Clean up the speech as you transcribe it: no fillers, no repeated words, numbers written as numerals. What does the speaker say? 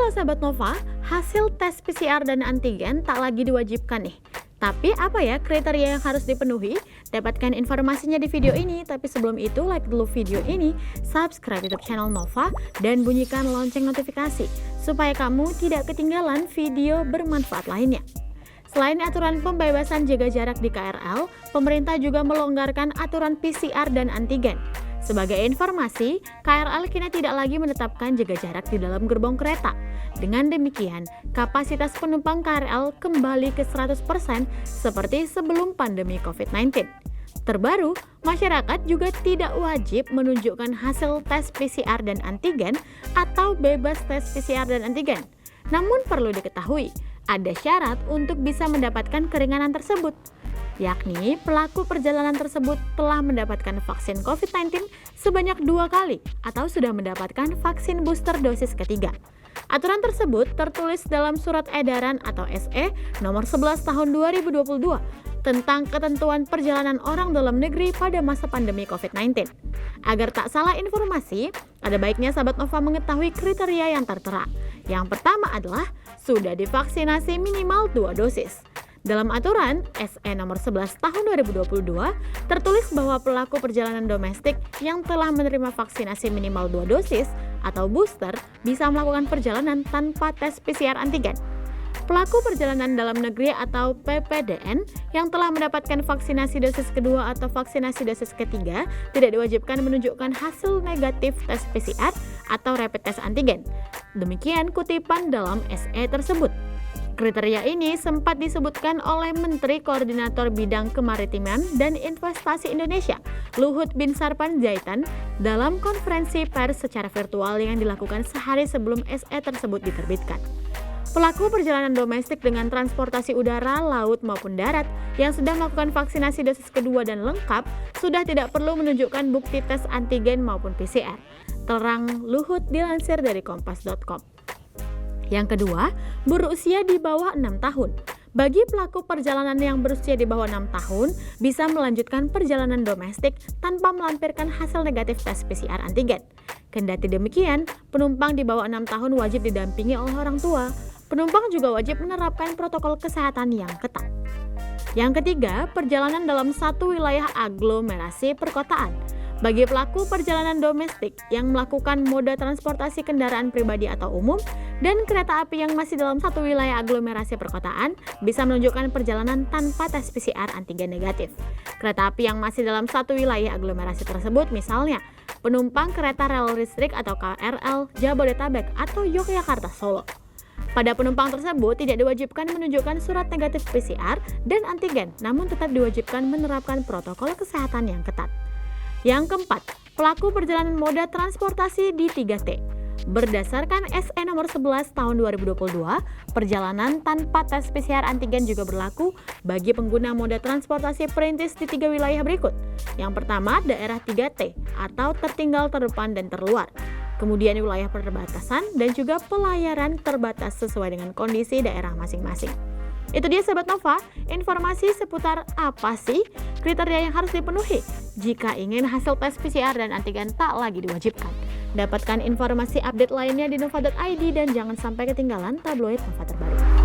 loh sahabat Nova, hasil tes PCR dan antigen tak lagi diwajibkan nih. Tapi apa ya kriteria yang harus dipenuhi? Dapatkan informasinya di video ini, tapi sebelum itu like dulu video ini, subscribe YouTube channel Nova, dan bunyikan lonceng notifikasi supaya kamu tidak ketinggalan video bermanfaat lainnya. Selain aturan pembebasan jaga jarak di KRL, pemerintah juga melonggarkan aturan PCR dan antigen. Sebagai informasi, KRL kini tidak lagi menetapkan jaga jarak di dalam gerbong kereta. Dengan demikian, kapasitas penumpang KRL kembali ke 100% seperti sebelum pandemi COVID-19. Terbaru, masyarakat juga tidak wajib menunjukkan hasil tes PCR dan antigen atau bebas tes PCR dan antigen. Namun perlu diketahui, ada syarat untuk bisa mendapatkan keringanan tersebut, yakni pelaku perjalanan tersebut telah mendapatkan vaksin COVID-19 sebanyak 2 kali atau sudah mendapatkan vaksin booster dosis ketiga. Aturan tersebut tertulis dalam Surat Edaran atau SE nomor 11 tahun 2022 tentang ketentuan perjalanan orang dalam negeri pada masa pandemi COVID-19. Agar tak salah informasi, ada baiknya sahabat Nova mengetahui kriteria yang tertera. Yang pertama adalah sudah divaksinasi minimal 2 dosis. Dalam aturan SE nomor 11 tahun 2022 tertulis bahwa pelaku perjalanan domestik yang telah menerima vaksinasi minimal 2 dosis atau booster bisa melakukan perjalanan tanpa tes PCR antigen. Pelaku perjalanan dalam negeri atau PPDN yang telah mendapatkan vaksinasi dosis kedua atau vaksinasi dosis ketiga tidak diwajibkan menunjukkan hasil negatif tes PCR atau rapid test antigen. Demikian kutipan dalam SE tersebut. Kriteria ini sempat disebutkan oleh Menteri Koordinator Bidang Kemaritiman dan Investasi Indonesia, Luhut Binsar Panjaitan, dalam konferensi pers secara virtual yang dilakukan sehari sebelum SE tersebut diterbitkan. Pelaku perjalanan domestik dengan transportasi udara, laut maupun darat yang sudah melakukan vaksinasi dosis kedua dan lengkap sudah tidak perlu menunjukkan bukti tes antigen maupun PCR. Terang Luhut dilansir dari kompas.com. Yang kedua, berusia di bawah 6 tahun. Bagi pelaku perjalanan yang berusia di bawah 6 tahun, bisa melanjutkan perjalanan domestik tanpa melampirkan hasil negatif tes PCR antigen. Kendati demikian, penumpang di bawah 6 tahun wajib didampingi oleh orang tua. Penumpang juga wajib menerapkan protokol kesehatan yang ketat. Yang ketiga, perjalanan dalam satu wilayah aglomerasi perkotaan. Bagi pelaku perjalanan domestik yang melakukan moda transportasi kendaraan pribadi atau umum dan kereta api yang masih dalam satu wilayah aglomerasi perkotaan bisa menunjukkan perjalanan tanpa tes PCR antigen negatif. Kereta api yang masih dalam satu wilayah aglomerasi tersebut misalnya penumpang kereta rel listrik atau KRL Jabodetabek atau Yogyakarta Solo. Pada penumpang tersebut tidak diwajibkan menunjukkan surat negatif PCR dan antigen, namun tetap diwajibkan menerapkan protokol kesehatan yang ketat. Yang keempat, pelaku perjalanan moda transportasi di 3T. Berdasarkan SE nomor 11 tahun 2022, perjalanan tanpa tes PCR antigen juga berlaku bagi pengguna moda transportasi perintis di 3 wilayah berikut. Yang pertama, daerah 3T atau tertinggal, terdepan, dan terluar. Kemudian wilayah perbatasan dan juga pelayaran terbatas sesuai dengan kondisi daerah masing-masing. Itu dia sahabat Nova, informasi seputar apa sih kriteria yang harus dipenuhi jika ingin hasil tes PCR dan antigen tak lagi diwajibkan. Dapatkan informasi update lainnya di nova.id dan jangan sampai ketinggalan tabloid Nova terbaru.